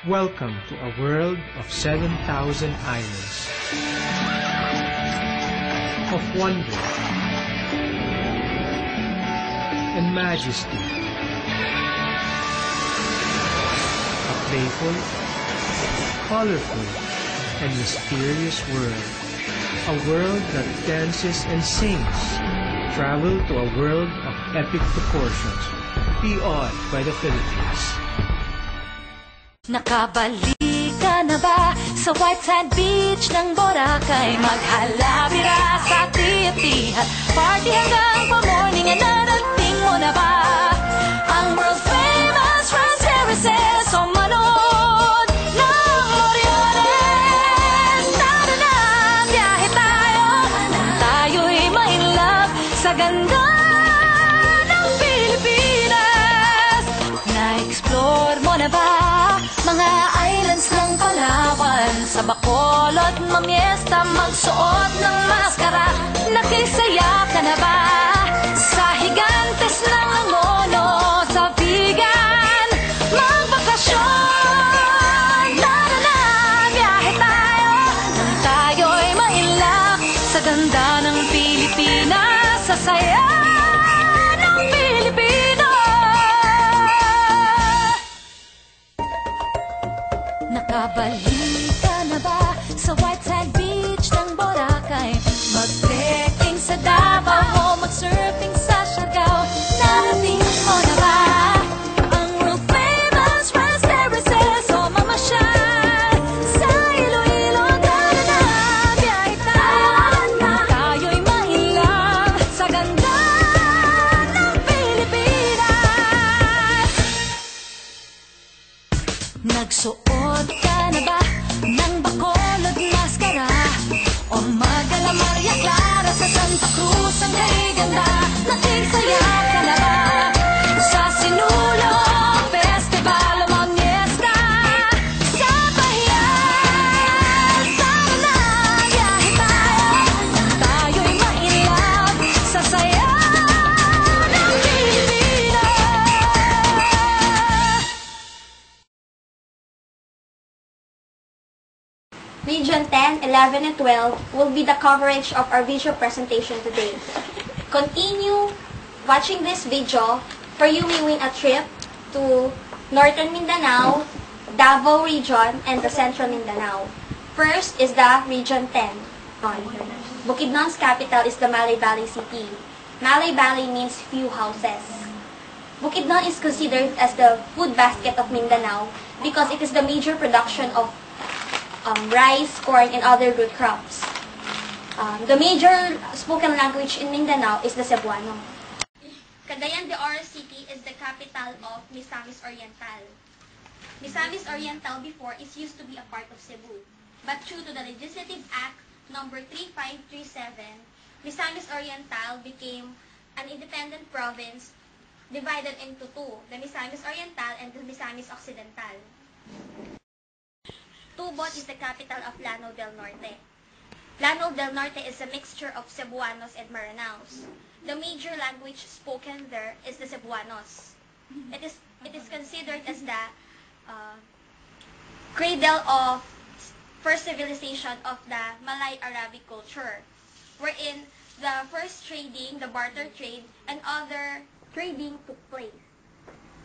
Welcome to a world of 7,000 islands, of wonder and majesty, a playful, colorful, and mysterious world, a world that dances and sings. Travel to a world of epic proportions, beyond by the Philippines. Nakabalik ka na ba sa white sand beach ng Boracay? Maghalabira sa tiyak-tiyak, party hanggang pa-morning. Narating mo na ba ang world famous Rice Terraces? O manood ng Moriones. Tara na, biyahe tayo. Tayo'y ma-in love sa ganda ng Pilipinas. Na-explore mo na ba mga islands ng Palawan? Sa Bacolod, mamiesta, magsuot ng maskara. Nakisaya ka na ba sa higantes ng Angono? Sa Vigan, magbakasyon. Tara na, biyahe tayo. Tayo'y ma-in-love sa ganda ng Pilipinas. Sa saya ng Pilipinas. Nakabalik ka na ba sa white sand beach ng Boracay? Mag-trekking sa Davao o mag-surfing sa Siargao. Narating mo na ba ang world famous Rice Terraces? O mamasyal sa Iloilo. Tara na, biyahe tayo. Tayo'y ma-in-love sa ganda ng Pilipinas. Nagsuot ka na ba ng Bacolod maskara? O mag-ala Maria Clara sa Santa Cruz ang ganda? Nakisaya ka na ba sa Sinulog Festival o mamiesta sa Bahian? Tara na, biyahe tayo. Tayo'y ma-in-love sa saya ng Pilipinas. Region 10, 11, and 12 will be the coverage of our visual presentation today. Continue watching this video for you may win a trip to Northern Mindanao, Davao Region, and the Central Mindanao. First is the Region 10. Bukidnon's capital is the Malay Valley City. Malay Valley means few houses. Bukidnon is considered as the food basket of Mindanao because it is the major production of rice, corn, and other root crops. The major spoken language in Mindanao is the Cebuano. Cagayan de Oro City is the capital of Misamis Oriental. Misamis Oriental before is used to be a part of Cebu, but due to the Legislative Act number 3537, Misamis Oriental became an independent province divided into two, the Misamis Oriental and the Misamis Occidental. Tubod is the capital of Lanao del Norte. Lanao del Norte is a mixture of Cebuanos and Maranaos. The major language spoken there is the Cebuanos. It is considered as the cradle of first civilization of the Malay-Arabic culture, wherein the first trading, the barter trade, and other trading took place.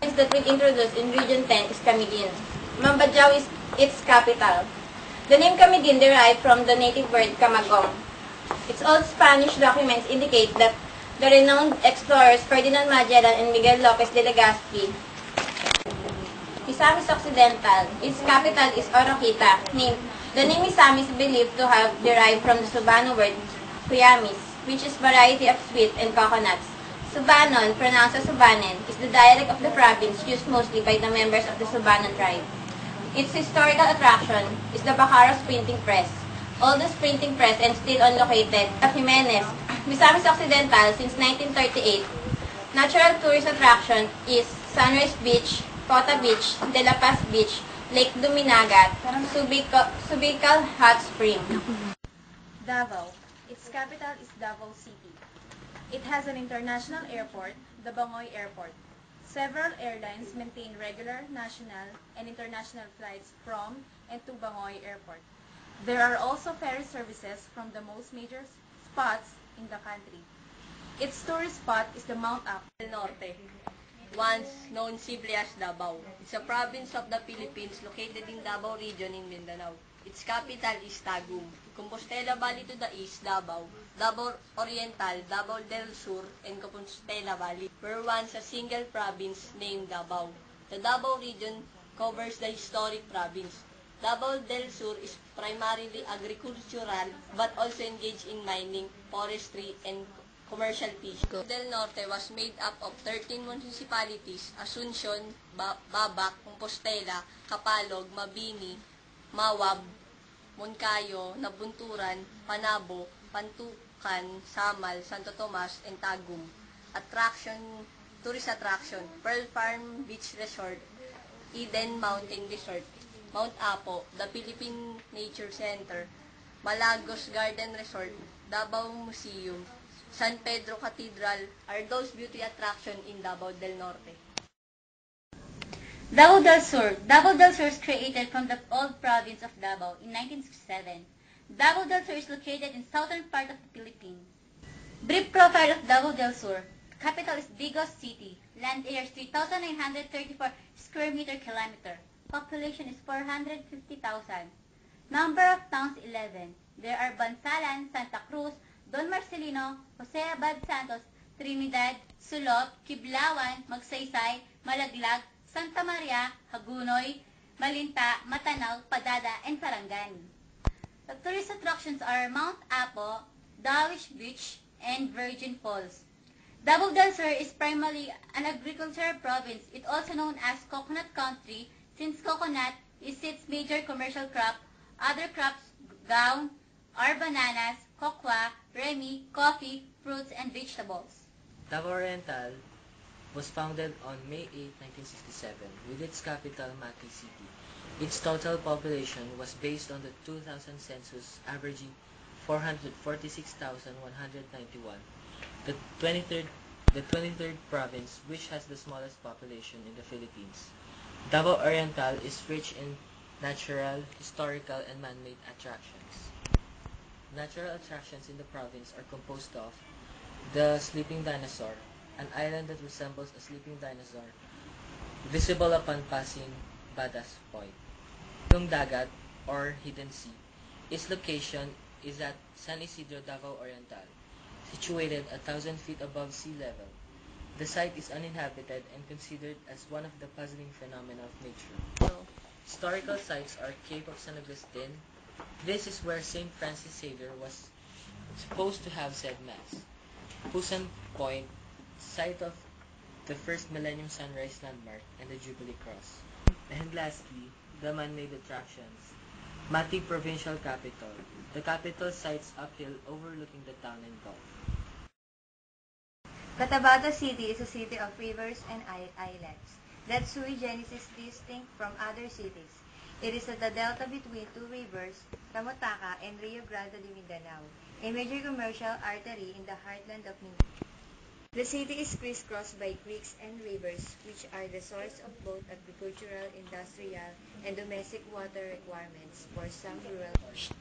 That we'll introduce in Region 10 is Camiguin. Mambadyao is its capital. The name Camiguin derived from the native word Camagong. Its old Spanish documents indicate that the renowned explorers Ferdinand Magellan and Miguel Lopez de Legazpi. Misamis Occidental. Its capital is Oroquita. The name Misamis is believed to have derived from the Subano word Cuyamis, which is variety of sweet and coconuts. Subanon, pronounced as Subanen, is the dialect of the province used mostly by the members of the Subanon tribe. Its historical attraction is the Bacaros Printing Press, oldest printing press and still unlocated at Jimenez, Misamis Occidental since 1938. Natural tourist attraction is Sunrise Beach, Cota Beach, De La Paz Beach, Lake Duminagat, Subical Hot Spring. Davao. Its capital is Davao City. It has an international airport, the Bangoy Airport. Several airlines maintain regular national and international flights from and to Bangoy Airport. There are also ferry services from the most major spots in the country. Its tourist spot is the Mount Apo del Norte, once known simply as Davao. It's a province of the Philippines located in Davao region in Mindanao. Its capital is Tagum. Compostela Valley to the east, Davao, Davao Oriental, Davao del Sur, and Compostela Valley were once a single province named Davao. The Davao region covers the historic province. Davao del Sur is primarily agricultural but also engaged in mining, forestry, and commercial fishing. Del Norte was made up of 13 municipalities: Asuncion, Babac, Compostela, Capalog, Mabini, Mawab, Moncayo, Nabunturan, Panabo, Pantukan, Samal, Santo Tomas, and Tagum. Tourist attraction: Pearl Farm Beach Resort, Eden Mountain Resort, Mount Apo, the Philippine Nature Center, Malagos Garden Resort, Davao Museum, San Pedro Cathedral are those beauty attractions in Davao del Norte. Davao del Sur. Davao del Sur is created from the old province of Davao in 1967. Davao del Sur is located in southern part of the Philippines. Brief profile of Davao del Sur. Capital is Digos City. Land area is 3,934 square meter kilometer. Population is 450,000. Number of towns 11. There are Bansalan, Santa Cruz, Don Marcelino, Jose Abad Santos, Trinidad, Sulot, Kiblawan, Magsaysay, Malaglag, Santa Maria, Hagunoy, Malinta, Matanao, Padada, and Farangan. The tourist attractions are Mount Apo, Dawish Beach, and Virgin Falls. Davao del Sur is primarily an agricultural province. It also known as Coconut Country since coconut is its major commercial crop. Other crops are bananas, cocoa, remi, coffee, fruits, and vegetables. Davao Oriental was founded on May 8, 1967 with its capital Mati City. Its total population was based on the 2000 census averaging 446,191. The 23rd province which has the smallest population in the Philippines. Davao Oriental is rich in natural, historical, and man-made attractions. Natural attractions in the province are composed of the Sleeping Dinosaur, an island that resembles a sleeping dinosaur, visible upon passing Badas Point. Yung Dagat, or Hidden Sea. Its location is at San Isidro, Davao Oriental, situated 1,000 feet above sea level. The site is uninhabited and considered as one of the puzzling phenomena of nature. Historical sites are Cape of San Agustin. This is where St. Francis Xavier was supposed to have said Mass. Pusan Point, site of the first Millennium Sunrise Landmark and the Jubilee Cross. And lastly, the man-made attractions. Mati Provincial Capital. The capital sits uphill overlooking the town and gulf. Cotabato City is a city of rivers and islands. That's sui generis distinct from other cities. It is at the delta between two rivers, Tamotaca and Rio Grande de Mindanao, a major commercial artery in the heartland of Mindanao. The city is crisscrossed by creeks and rivers, which are the source of both agricultural, industrial, and domestic water requirements for some rural areas.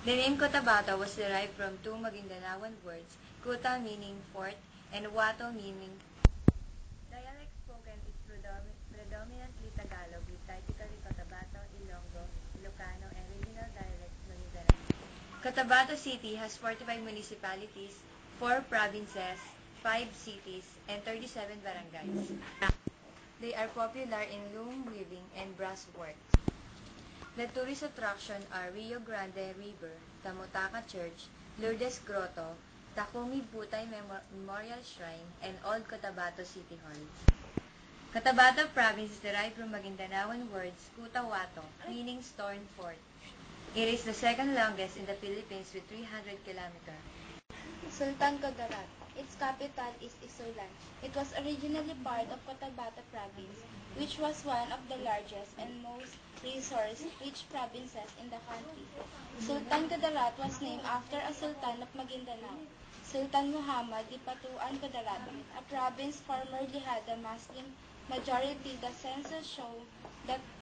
The name Cotabato was derived from two Magindanaoan words, Kuta meaning fort, and Wato meaning dialect spoken is predominantly Tagalog, with typically Cotabato, Ilonggo, Ilocano, and regional dialects Maguindanao. Cotabato City has 45 municipalities, 4 provinces, 5 cities, and 37 barangays. They are popular in loom weaving and brass work. The tourist attractions are Rio Grande River, Tamotaca Church, Lourdes Grotto, Takumi Butay Memorial Shrine, and Old Cotabato City Hall. Cotabato Province is derived from Magindanaoan words Kutawato, meaning stone fort. It is the second longest in the Philippines with 300 kilometers. Sultan Kudarat. Its capital is Isulan. It was originally part of Cotabato Province, which was one of the largest and most resource-rich provinces in the country. Sultan Kudarat was named after a Sultan of Maguindanao. Sultan Muhammad Dipatuan Kudarat, a province formerly had a Muslim majority. The census showed that